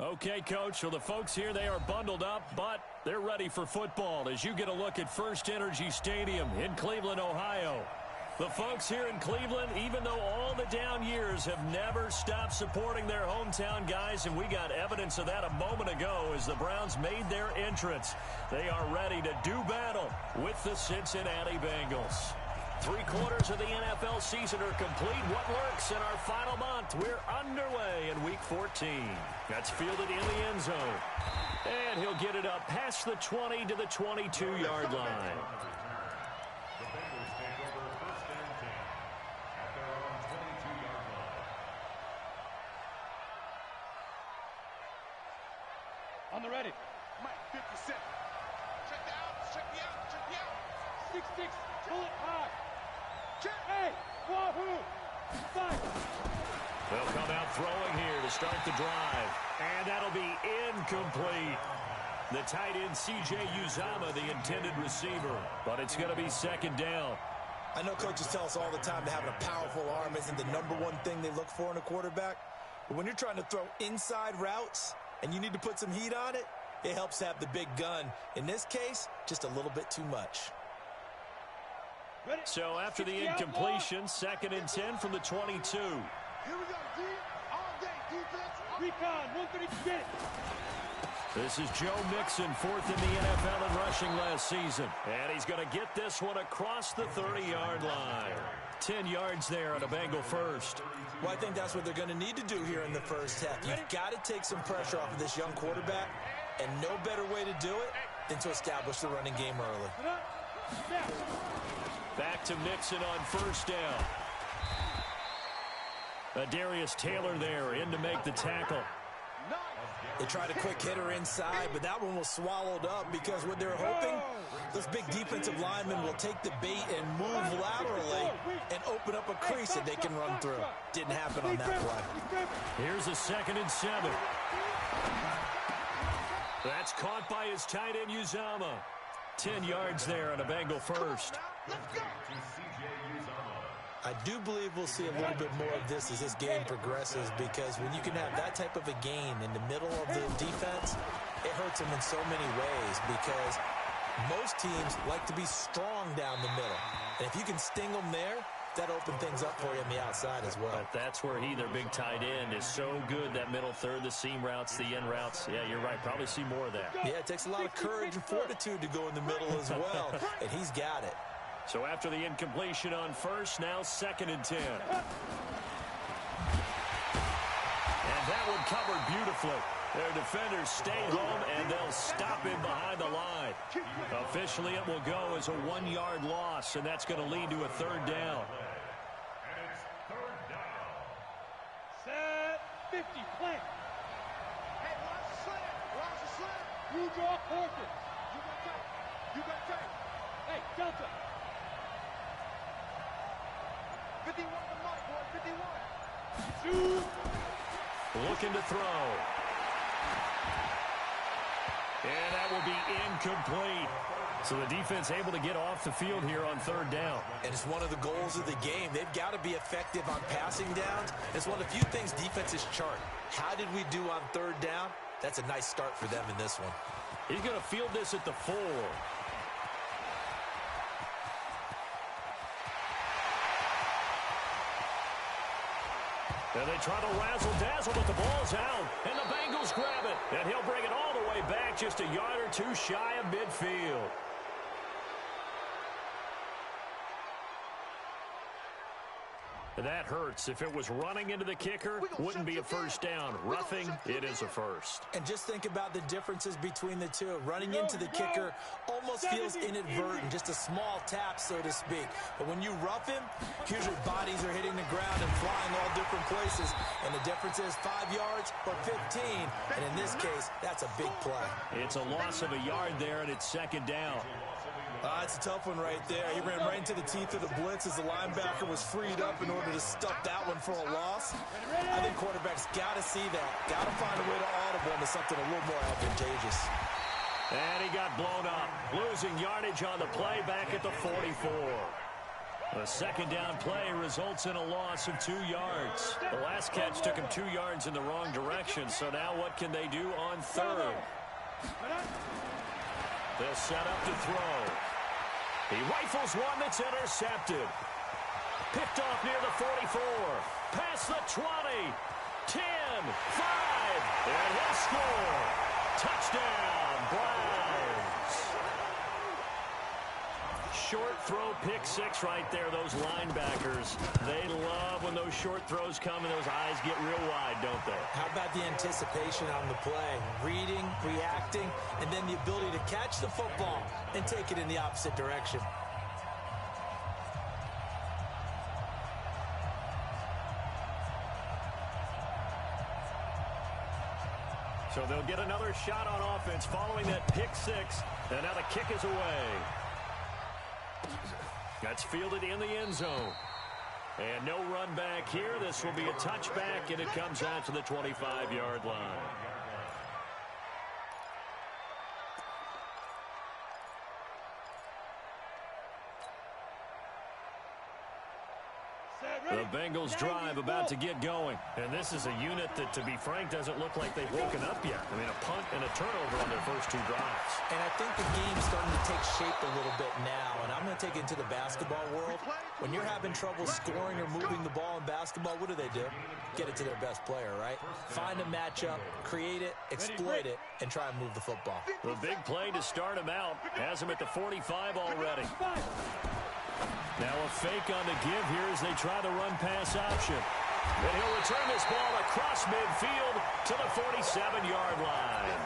Okay, Coach, well, the folks here, they are bundled up, but they're ready for football as you get a look at First Energy Stadium in Cleveland, Ohio. The folks here in Cleveland, even though all the down years, have never stopped supporting their hometown guys, and we got evidence of that a moment ago as the Browns made their entrance. They are ready to do battle with the Cincinnati Bengals. 3/4 of the NFL season are complete. What works in our final month? We're underway in Week 14. That's fielded in the end zone. And he'll get it up past the 20 to the 22-yard line. The Bengals take over 1st and 10 at their own 22-yard line. On the ready. Mike, 57. Check me out, check me out, check me out. 6-6, pull it high. Hey, wahoo! Fight! They'll come out throwing here to start the drive. And that'll be incomplete. The tight end, C.J. Uzomah, the intended receiver. But it's going to be 2nd down. I know coaches tell us all the time that having a powerful arm isn't the #1 thing they look for in a quarterback. But when you're trying to throw inside routes and you need to put some heat on it, it helps to have the big gun. In this case, just a little bit too much. So after the incompletion, 2nd and 10 from the 22. Here we go, D. All day, defense. Recon, 130. This is Joe Mixon, 4th in the NFL in rushing last season. And he's going to get this one across the 30-yard line. 10 yards there on a Bengal first. Well, I think that's what they're going to need to do here in the first half. You've got to take some pressure off of this young quarterback, and no better way to do it than to establish the running game early. Back to Mixon on 1st down. Darius Taylor there in to make the tackle. They tried a quick hitter inside, but that one was swallowed up because what they're hoping, those big defensive linemen will take the bait and move laterally and open up a crease that they can run through. Didn't happen on that play. Here's a 2nd and 7. That's caught by his tight end, Uzomah. 10 yards there on a Bengal first. I do believe we'll see a little bit more of this as this game progresses, because when you can have that type of a gain in the middle of the defense, it hurts them in so many ways, because most teams like to be strong down the middle. And if you can sting them there, that opens things up for you on the outside as well. But that's where their big tight end, is so good, that middle third, the seam routes, the end routes. Yeah, you're right. Probably see more of that. Yeah, it takes a lot of courage and fortitude to go in the middle as well, and he's got it. So after the incompletion on first, now 2nd and 10. And that one covered beautifully. Their defenders stay home, and they'll stop him behind the line. Officially, it will go as a 1-yard loss, and that's going to lead to a 3rd down. And it's 3rd down. Set, 50, plant. Hey, watch the slant. Watch the slant. You draw courses. You got tight. You got tight. Hey, Delta. 51 to Mike, boy. 51. Two. Looking to throw. And that will be incomplete. So the defense able to get off the field here on 3rd down. And it's one of the goals of the game. They've got to be effective on passing downs. It's one of the few things defenses chart. How did we do on 3rd down? That's a nice start for them in this one. He's going to field this at the 4. And they try to razzle-dazzle, but the ball's out. And the Bengals grab it. And he'll bring it all the way back, just a yard or two shy of midfield. That hurts. If it was running into the kicker, wouldn't be a first down. Roughing, it is a first. And just think about the differences between the two. Running into the kicker almost feels inadvertent, just a small tap, so to speak. But when you rough him, usually bodies are hitting the ground and flying all different places. And the difference is 5 yards or 15. And in this case, that's a big play. It's a loss of a yard there, and it's 2nd down. It's a tough one right there. He ran right into the teeth of the blitz as the linebacker was freed up in order to stuff that one for a loss. I think quarterbacks got to see that. Got to find a way to audible into something a little more advantageous. And he got blown up. Losing yardage on the play back at the 44. The second down play results in a loss of 2 yards. The last catch took him 2 yards in the wrong direction, so now what can they do on third? They'll set up to throw. He rifles one that's intercepted. Picked off near the 44. Past the 20. 10, 5, and he'll score. Touchdown, Browns. Short throw, pick six right there. Those linebackers, they love when those short throws come and those eyes get real wide, don't they? How about the anticipation on the play? Reading, reacting, and then the ability to catch the football and take it in the opposite direction. So they'll get another shot on offense following that pick six. And now the kick is away. That's fielded in the end zone. And no run back here. This will be a touchback, and it comes out to the 25-yard line. The Bengals drive about to get going. And this is a unit that, to be frank, doesn't look like they've woken up yet. I mean, a punt and a turnover on their first 2 drives. And I think the game's starting to take shape a little bit now. And I'm going to take it into the basketball world. When you're having trouble scoring or moving the ball in basketball, what do? Get it to their best player, right? Find a matchup, create it, exploit it, and try and move the football. The big play to start him out has him at the 45 already. Now a fake on the give here as they try the run-pass option. And he'll return this ball across midfield to the 47-yard line.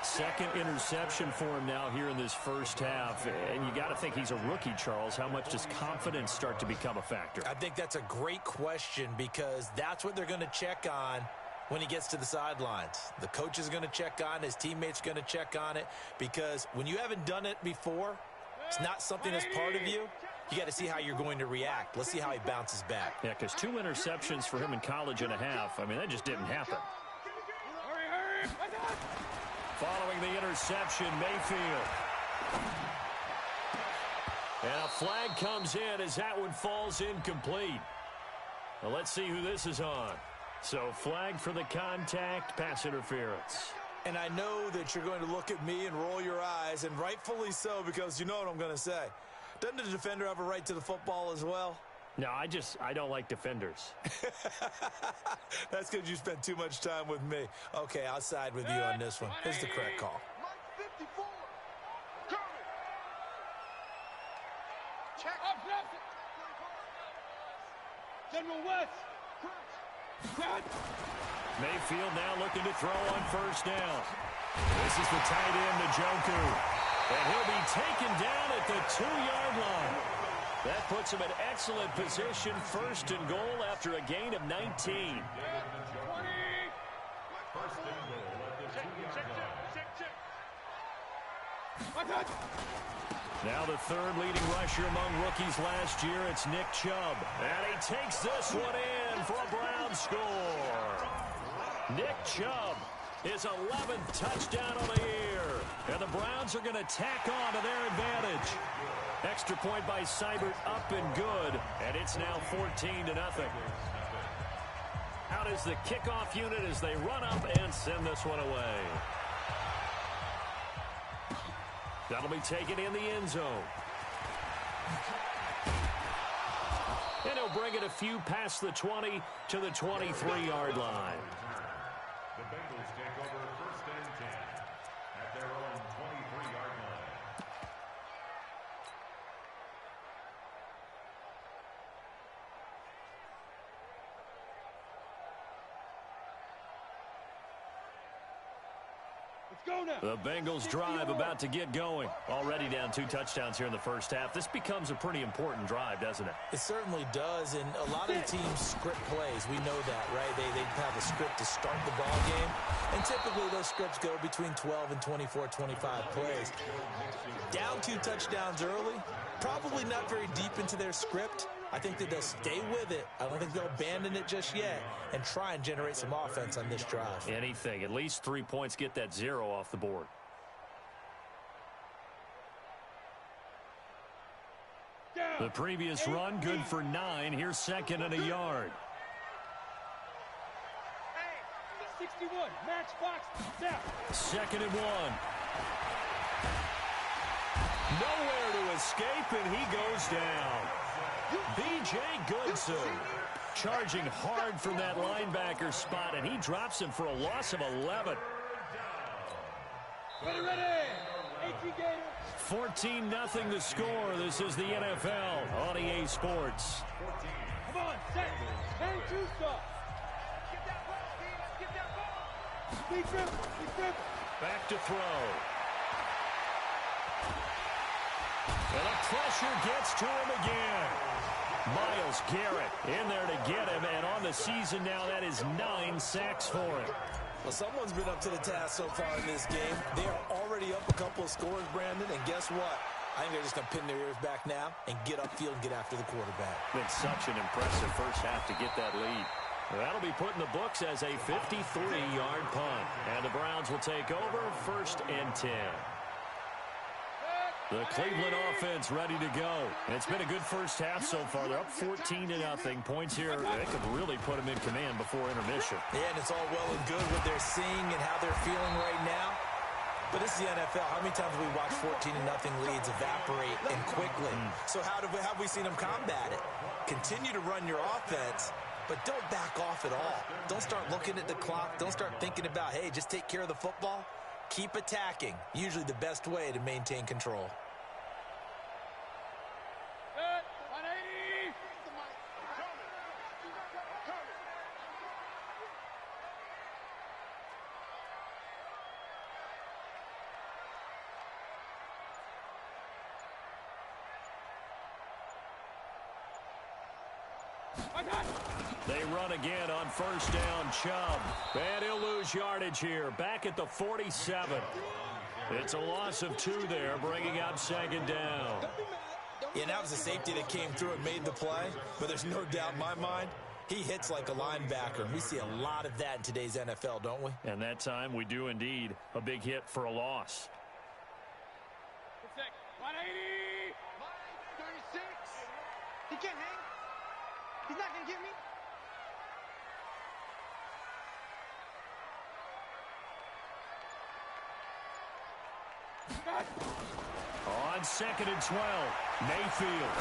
Second interception for him now here in this first half. And you got to think he's a rookie, Charles. How much does confidence start to become a factor? I think that's a great question because that's what they're going to check on when he gets to the sidelines. The coach is going to check on, his teammates are going to check on it, because when you haven't done it before, it's not something that's part of you. You got to see how you're going to react. Let's see how he bounces back. Yeah, because 2 interceptions for him in college and a half. I mean, that just didn't happen. Following the interception, Mayfield. And a flag comes in as that one falls incomplete. Well, let's see who this is on. So flag for the contact, pass interference. And I know that you're going to look at me and roll your eyes, and rightfully so, because you know what I'm going to say. Doesn't the defender have a right to the football as well? No, I don't like defenders. That's because you spent too much time with me. Okay, I'll side with you on this one. Here's the correct call. Check. General West. Mayfield now looking to throw on first down. This is the tight end, Njoku. And he'll be taken down at the 2-yard line. That puts him in excellent position, first and goal after a gain of 19. First and goal at the 2-yard line. Now the third leading rusher among rookies last year, it's Nick Chubb. And he takes this one in for a Brown score. Nick Chubb, his 11th touchdown of the year. And the Browns are going to tack on to their advantage. Extra point by Seibert, up and good. And it's now 14-0. Out is the kickoff unit as they run up and send this one away. That'll be taken in the end zone. And he'll bring it a few past the 20 to the 23-yard line. The Bengals take over first and 10 at their own 23-yard line. Let's go now. The Bengals drive about to get going. Already down 2 touchdowns here in the first half. This becomes a pretty important drive, doesn't it? It certainly does, and a lot of the teams script plays. We know that, right? They have a script to start the ball game, and typically those scripts go between 12 and 24, 25 plays. Down 2 touchdowns early, probably not very deep into their script. I think that they'll stay with it. I don't think they'll abandon it just yet and try and generate some offense on this drive. Anything. At least 3 points, get that 0 off the board. The previous run, good for 9. Here's second and a yard. 61, match box, down. Second and 1. Nowhere to escape, and he goes down. B.J. Goodson charging hard from that linebacker spot, and he drops him for a loss of 11. Ready. 18 Gators. 14-0 the score. This is the NFL on EA Sports. Come on, set. Hang two stop. Get that ball, Steve. Let's get that ball. Be dribble. Back to throw. And the pressure gets to him again. Myles Garrett in there to get him, and on the season now, that is 9 sacks for him. Well, someone's been up to the task so far in this game. They are already up a couple of scores, Brandon, and guess what? I think they're just going to pin their ears back now and get upfield and get after the quarterback. It's such an impressive first half to get that lead. That'll be put in the books as a 53-yard punt. And the Browns will take over, 1st and 10. The Cleveland offense ready to go. And it's been a good first half so far. They're up 14-0. Points here, they could really put them in command before intermission. Yeah, and it's all well and good what they're seeing and how they're feeling right now. But this is the NFL. How many times have we watched 14-0 leads evaporate and quickly? So how have we seen them combat it? Continue to run your offense, but don't back off at all. Don't start looking at the clock. Don't start thinking about, hey, just take care of the football. Keep attacking. Usually the best way to maintain control. Set. 180. I got it. They run again on first down, Chubb. And he'll lose yardage here, back at the 47. It's a loss of 2 there, bringing up second down. Yeah, that was a safety that came through and made the play, but there's no doubt in my mind, he hits like a linebacker, and we see a lot of that in today's NFL, don't we? And that time we do indeed a big hit for a loss. 180. 36. He can't hang. He's not going to get me. On second and 12, Mayfield.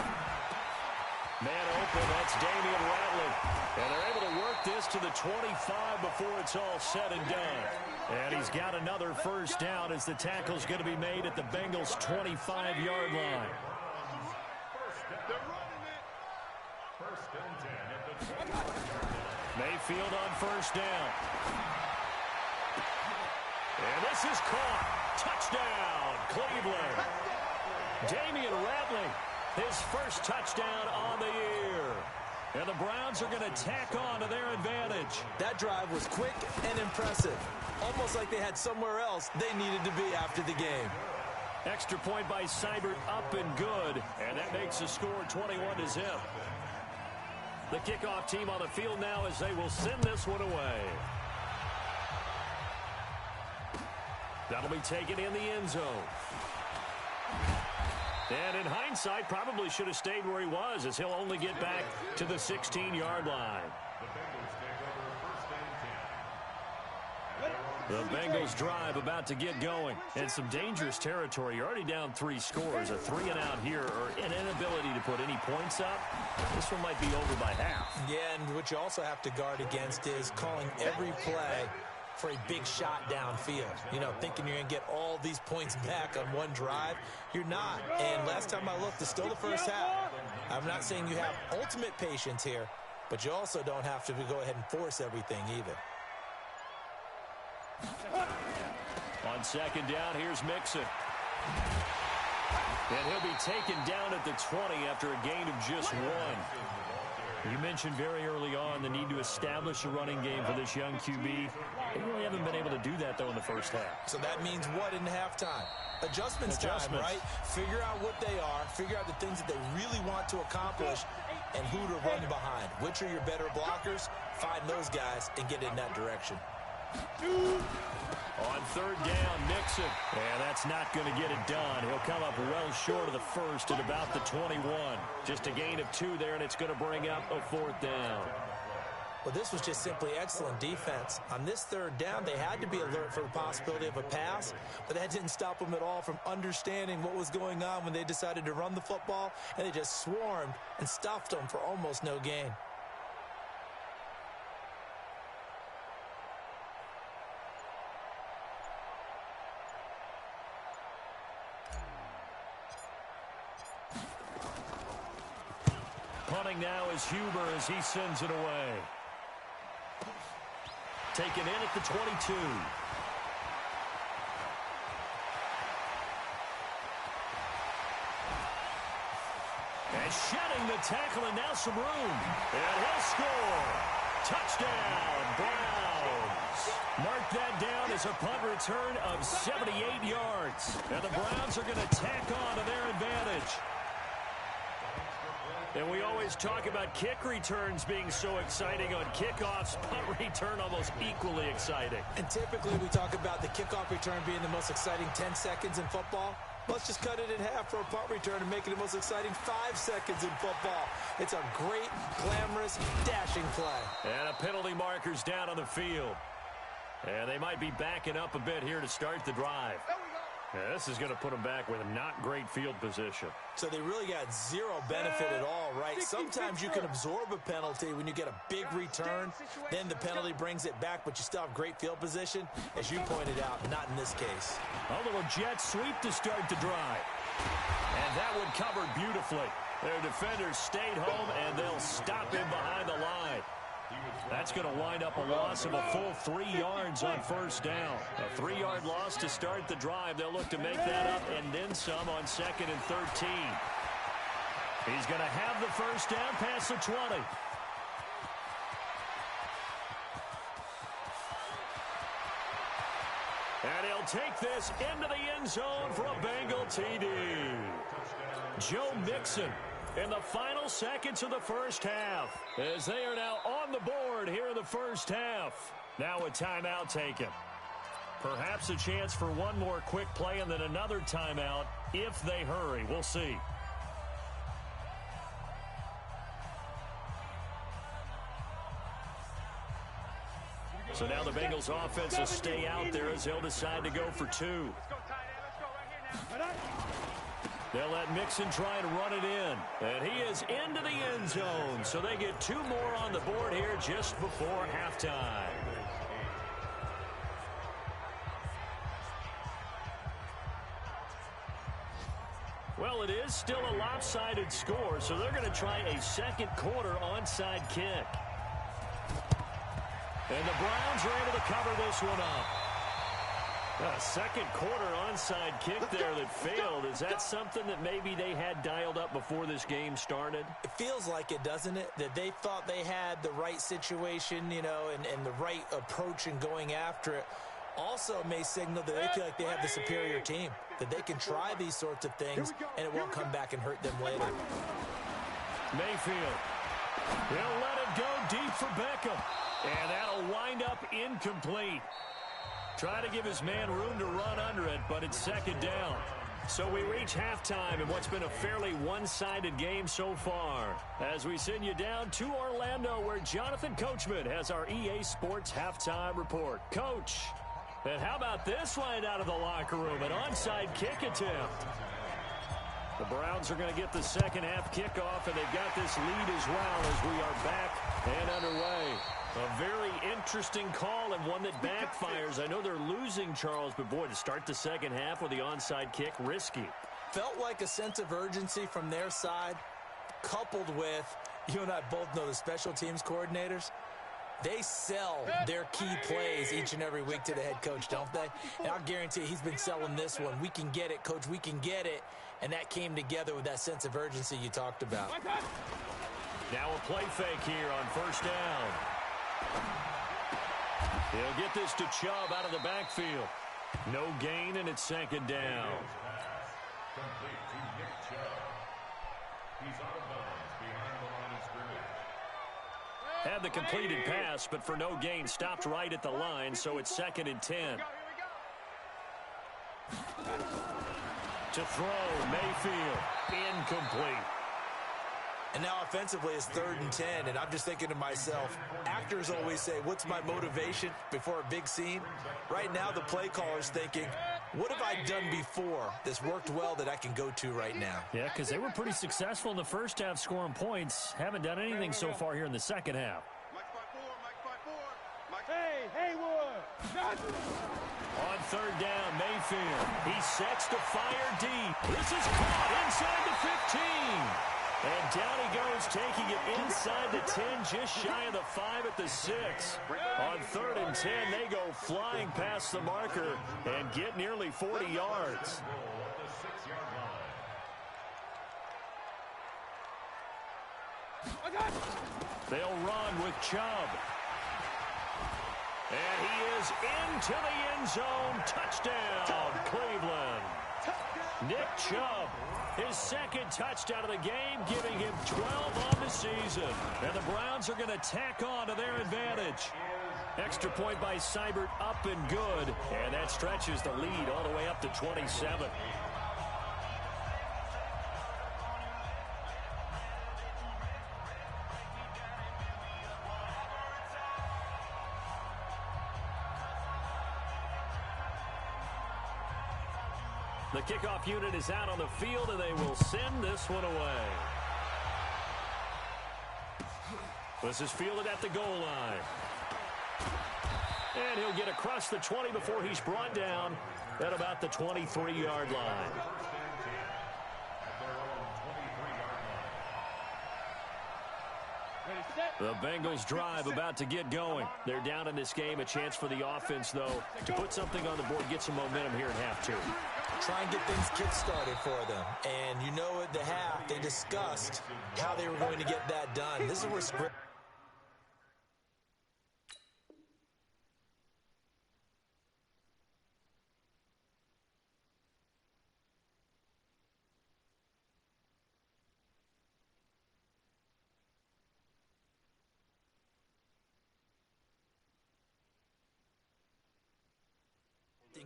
Man open, that's Damian Ratley. And they're able to work this to the 25 before it's all said and done. And he's got another first down as the tackle's going to be made at the Bengals' 25-yard line. They're running it. 1st and 10 at the Mayfield on first down. And this is caught. Touchdown, Cleveland. Damian Ratley, his first touchdown on the year. And the Browns are going to tack on to their advantage. That drive was quick and impressive. Almost like they had somewhere else they needed to be after the game. Extra point by Seibert, up and good. And that makes the score 21-0. The kickoff team on the field now as they will send this one away. That'll be taken in the end zone. And in hindsight, probably should have stayed where he was, as he'll only get back to the 16-yard line. The Bengals drive about to get going. And some dangerous territory. You're already down 3 scores. A 3-and-out here, or an inability to put any points up. This one might be over by half. Yeah, and what you also have to guard against is calling every play for a big shot downfield. You know, thinking you're going to get all these points back on one drive. You're not. And last time I looked, it's still the first half. I'm not saying you have ultimate patience here, but you also don't have to go ahead and force everything either. On second down, here's Mixon. And he'll be taken down at the 20 after a gain of just 1. You mentioned very early on the need to establish a running game for this young QB. They really haven't been able to do that, though, in the first half. So that means what in halftime? Adjustments time, right? Figure out what they are, figure out the things that they really want to accomplish, and who to run behind. Which are your better blockers? Find those guys and get in that direction. On third down, Nixon. And that's not going to get it done. He'll come up well short of the first at about the 21. Just a gain of 2 there, and it's going to bring up a 4th down. Well, this was just simply excellent defense. On this third down, they had to be alert for the possibility of a pass, but that didn't stop them at all from understanding what was going on when they decided to run the football, and they just swarmed and stuffed them for almost no gain. Punting now is Huber as he sends it away. Taken in at the 22. And shedding the tackle, and now some room. And he'll score. Touchdown, Browns. Mark that down as a punt return of 78 yards. And the Browns are going to tack on to their advantage. And we always talk about kick returns being so exciting on kickoffs. Punt return almost equally exciting. And typically we talk about the kickoff return being the most exciting 10 seconds in football. Let's just cut it in half for a punt return and make it the most exciting 5 seconds in football. It's a great, glamorous, dashing play. And a penalty marker's down on the field. And they might be backing up a bit here to start the drive. Yeah, this is going to put them back with not great field position. So they really got zero benefit at all, right? Sometimes you can absorb a penalty when you get a big return. Then the penalty brings it back, but you still have great field position. As you pointed out, not in this case. A little jet sweep to start the drive. And that one covered beautifully. Their defenders stayed home, and they'll stop him behind the line. That's going to wind up a loss of a full 3 yards on first down. A 3-yard loss to start the drive. They'll look to make that up and then some on 2nd and 13. He's going to have the first down past the 20. And he'll take this into the end zone for a Bengal TD. Joe Mixon in the final seconds of the first half, as they are now on the board here in the first half. Now a timeout taken. Perhaps a chance for one more quick play and then another timeout if they hurry. We'll see. So now the Bengals offense will stay out there as they'll decide to go for 2. Let's go, tight end. Let's go right here now. They'll let Mixon try and run it in. And he is into the end zone. So they get 2 more on the board here just before halftime. Well, it is still a lopsided score, so they're going to try a second quarter onside kick. And the Browns are able to cover this one up. A second quarter onside kick there that failed. Is that something that maybe they had dialed up before this game started? It feels like it, doesn't it? That they thought they had the right situation, you know, and the right approach in going after it. Also may signal that they feel like they have the superior team, that they can try these sorts of things, and it won't come back and hurt them later. Mayfield. He'll let it go deep for Beckham. And that'll wind up incomplete. Trying to give his man room to run under it, but it's second down. So we reach halftime in what's been a fairly one-sided game so far. As we send you down to Orlando, where Jonathan Coachman has our EA Sports halftime report. Coach, and how about this line out of the locker room? An onside kick attempt. The Browns are going to get the second half kickoff, and they've got this lead as well as we are back and underway. A very interesting call and one that backfires. I know they're losing, Charles, but boy, to start the second half with the onside kick, risky. Felt like a sense of urgency from their side, coupled with, you and I both know the special teams coordinators. They sell their key plays each and every week to the head coach, don't they? And I'll guarantee he's been selling this one. We can get it, coach, we can get it. And that came together with that sense of urgency you talked about. Now a play fake here on first down. He'll get this to Chubb out of the backfield. No gain, and it's second down. Complete to Nick Chubb. He's out of bounds behind the line of scrimmage. Had the completed pass, but for no gain, stopped right at the line, so it's 2nd and 10. To throw, Mayfield, incomplete. And now offensively it's 3rd and 10, and I'm just thinking to myself, actors always say, what's my motivation before a big scene? Right now the play caller's thinking, what have I done before that's worked well that I can go to right now? Yeah, because they were pretty successful in the first half scoring points. Haven't done anything so far here in the second half. Hey, Haywood! On 3rd down, Mayfield. He sets to fire deep. This is caught inside the 15. And down he goes, taking it inside the 10, just shy of the 5 at the 6. On 3rd and 10, they go flying past the marker and get nearly 40 yards. They'll run with Chubb. And he is into the end zone. Touchdown, Cleveland. Nick Chubb, his 2nd touchdown of the game, giving him 12 on the season. And the Browns are going to tack on to their advantage. Extra point by Seibert, up and good. And that stretches the lead all the way up to 27. The kickoff unit is out on the field, and they will send this one away. This is fielded at the goal line. And he'll get across the 20 before he's brought down at about the 23-yard line. The Bengals drive about to get going. They're down in this game. A chance for the offense, though, to put something on the board, get some momentum here at half 2. Try and get things kick-started for them. And you know at the half, they discussed how they were going to get that done. This is where script.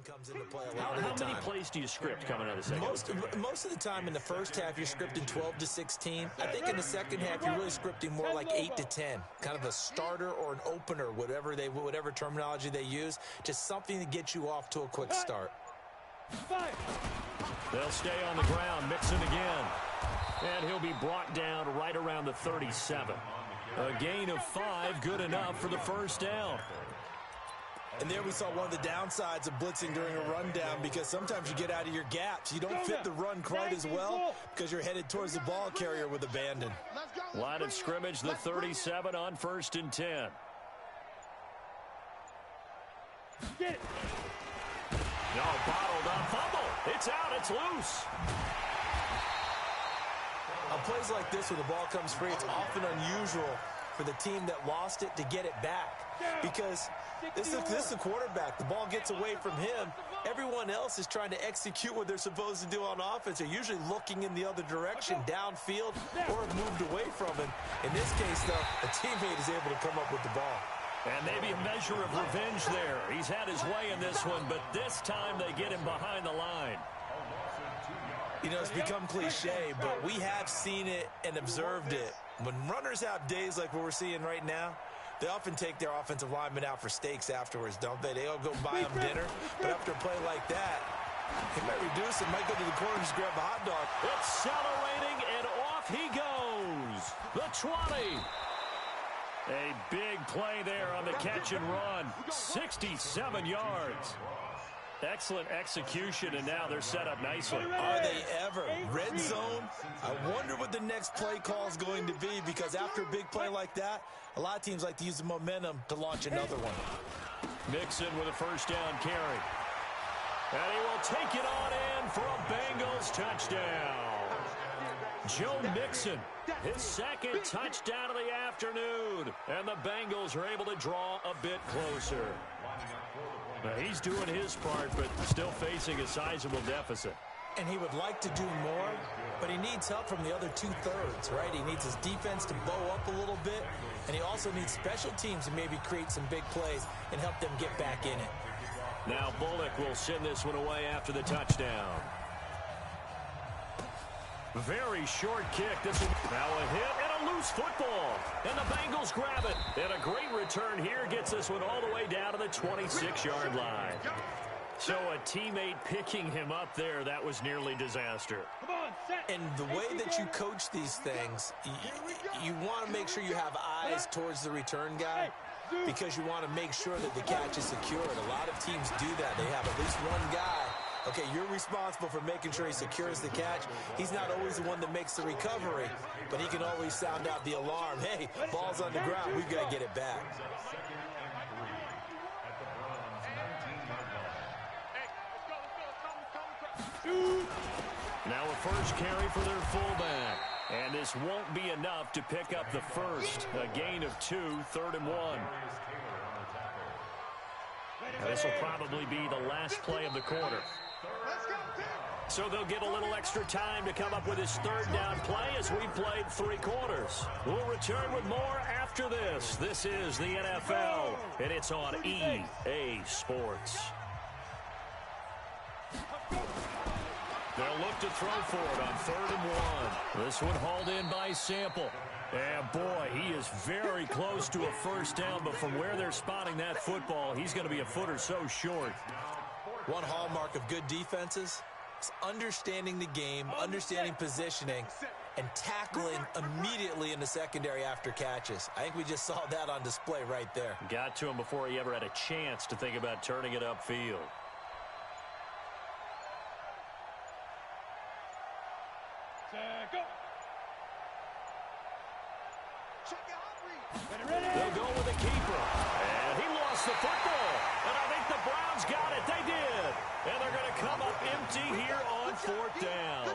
Comes into play a lot of the time. How many plays do you script coming out of the second? Most of the time in the first half, you're scripting 12 to 16. I think in the second half, you're really scripting more like 8 to 10. Kind of a starter or an opener, whatever terminology they use. Just something to get you off to a quick start. They'll stay on the ground, Mixon again. And he'll be brought down right around the 37. A gain of 5, good enough for the first down. And there we saw one of the downsides of blitzing during a rundown, because sometimes you get out of your gaps. You don't fit the run quite as well because you're headed towards the ball carrier with abandon. Line of scrimmage, the 37 on 1st and 10. Get it. No, bottled up, fumble. It's out, it's loose. On plays like this where the ball comes free, it's often unusual for the team that lost it to get it back, because this is a quarterback. The ball gets away from him. Everyone else is trying to execute what they're supposed to do on offense. They're usually looking in the other direction, downfield, or have moved away from him. In this case, though, a teammate is able to come up with the ball. And maybe a measure of revenge there. He's had his way in this one, but this time they get him behind the line. You know, it's become cliche, but we have seen it and observed it. When runners have days like what we're seeing right now, they often take their offensive linemen out for steaks afterwards, don't they? They all go buy them dinner. But after a play like that, he might reduce it, might go to the corner and just grab a hot dog. Accelerating, and off he goes. The 20. A big play there on the catch and run. 67 yards. Excellent execution, and now they're set up nicely. Are they ever? Red zone? I wonder what the next play call is going to be, because after a big play like that, a lot of teams like to use the momentum to launch another one. Mixon with a first down carry. And he will take it on in for a Bengals touchdown. Joe Mixon, his second touchdown of the afternoon. And the Bengals are able to draw a bit closer. Now, he's doing his part, but still facing a sizable deficit. And he would like to do more, but he needs help from the other two-thirds, right? He needs his defense to bow up a little bit. And he also needs special teams to maybe create some big plays and help them get back in it. Now Bullock will send this one away after the touchdown. Very short kick. This is now a hit and a loose football. And the Bengals grab it. And a great return here gets this one all the way down to the 26-yard line. So a teammate picking him up there, that was nearly disaster. And the way that you coach these things, you want to make sure you have eyes towards the return guy because you want to make sure that the catch is secured. A lot of teams do that. They have at least one guy. Okay, you're responsible for making sure he secures the catch. He's not always the one that makes the recovery, but he can always sound out the alarm. Hey, ball's on the ground. We've got to get it back. Now a first carry for their fullback. And this won't be enough to pick up the first. A gain of 2, 3rd and 1. This will probably be the last play of the quarter. So they'll get a little extra time to come up with his 3rd down play as we played 3 quarters. We'll return with more after this. This is the NFL, and it's on EA Sports. They'll look to throw for it on 3rd and 1. This one hauled in by Sample. And boy, he is very close to a first down, but from where they're spotting that football, he's going to be a foot or so short. One hallmark of good defenses is understanding the game, understanding positioning, and tackling immediately in the secondary after catches. I think we just saw that on display right there. Got to him before he ever had a chance to think about turning it upfield. They'll go with the keeper. And he lost the football. And I think the Browns got it. They did. And they're going to come up empty here on 4th down.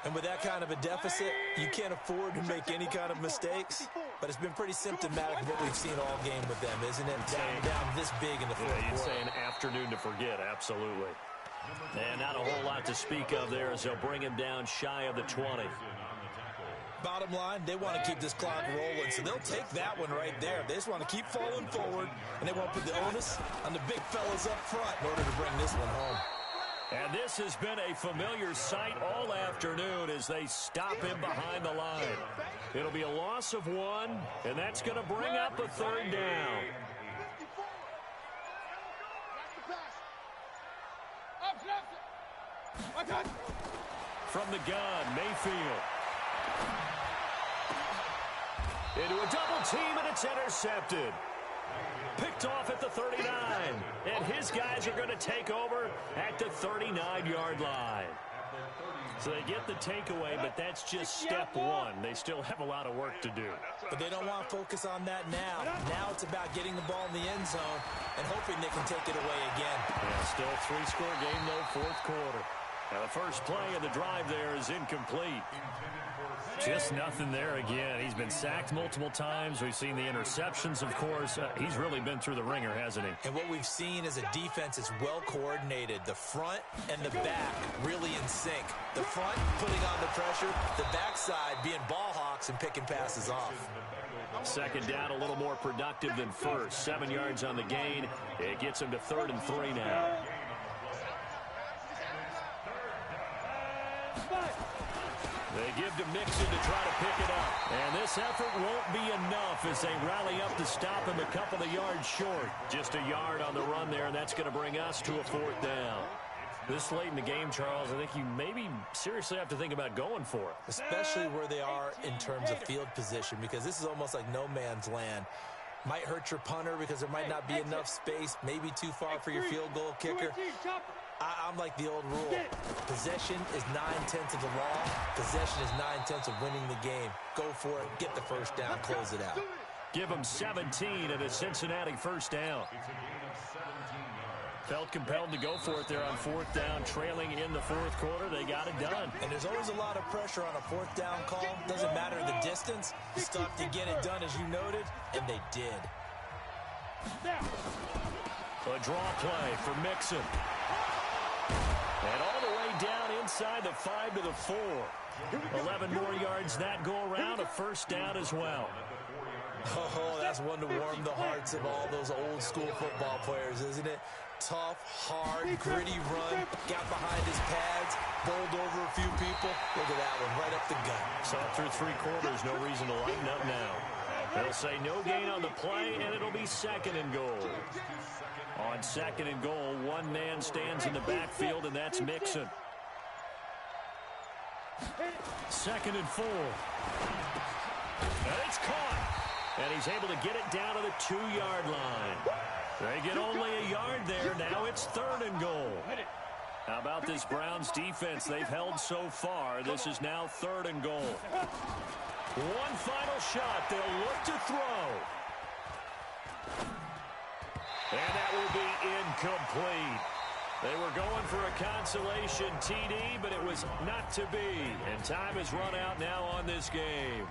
And with that kind of a deficit, you can't afford to make any kind of mistakes. But it's been pretty symptomatic of what we've seen all game with them, isn't it? Down this big in the fourth quarter. You'd say an afternoon to forget, absolutely. And not a whole lot to speak of there as they'll bring him down shy of the 20. Bottom line, they want to keep this clock rolling, so they'll take that one right there. They just want to keep falling forward, and they want to put the onus on the big fellas up front in order to bring this one home. And this has been a familiar sight all afternoon as they stop him behind the line. It'll be a loss of 1, and that's going to bring up a 3rd down. From the gun, Mayfield. Into a double team, and it's intercepted. Picked off at the 39. And his guys are going to take over at the 39-yard line. So they get the takeaway, but that's just step 1. They still have a lot of work to do. But they don't want to focus on that now. Now it's about getting the ball in the end zone and hoping they can take it away again. Yeah, still 3-score game, though, 4th quarter. Now the first play of the drive there is incomplete. Just nothing there again. He's been sacked multiple times. We've seen the interceptions, of course. He's really been through the ringer, hasn't he? And what we've seen is a defense that's well coordinated. The front and the back really in sync. The front putting on the pressure. The backside being ball hawks and picking passes off. 2nd down, a little more productive than first. 7 yards on the gain. It gets him to 3rd and 3 now. They give to Mixon to try to pick it up. And this effort won't be enough as they rally up to stop him a couple of yards short. Just a yard on the run there, and that's going to bring us to a 4th down. This late in the game, Charles, I think you maybe seriously have to think about going for it. Especially where they are in terms of field position, because this is almost like no man's land. Might hurt your punter because there might not be enough space, maybe too far for your field goal kicker. I'm like the old rule. Possession is 9/10 of the law. Possession is 9/10 of winning the game. Go for it. Get the first down. Close it out. Give them 17 and a Cincinnati first down. Felt compelled to go for it there on 4th down, trailing in the 4th quarter. They got it done. And there's always a lot of pressure on a 4th down call. Doesn't matter the distance. You still have to get it done, as you noted, and they did. A draw play for Mixon. And all the way down inside the 5 to the 4. 11 more yards that go around, a first down as well. Oh, that's one to warm the hearts of all those old school football players, isn't it? Tough, hard, gritty run, got behind his pads, bowled over a few people. Look at that one, right up the gut. Saw it through 3 quarters, no reason to lighten up now. They'll say no gain on the play, and it'll be 2nd and goal. On 2nd and goal, one man stands in the backfield, and that's Mixon. 2nd and 4. And it's caught. And he's able to get it down to the 2-yard line. They get only a yard there. Now it's 3rd and goal. How about this Browns defense? They've held so far. This is now 3rd and goal. One final shot. They'll look to throw. And that will be incomplete. They were going for a consolation TD, but it was not to be. And time has run out now on this game.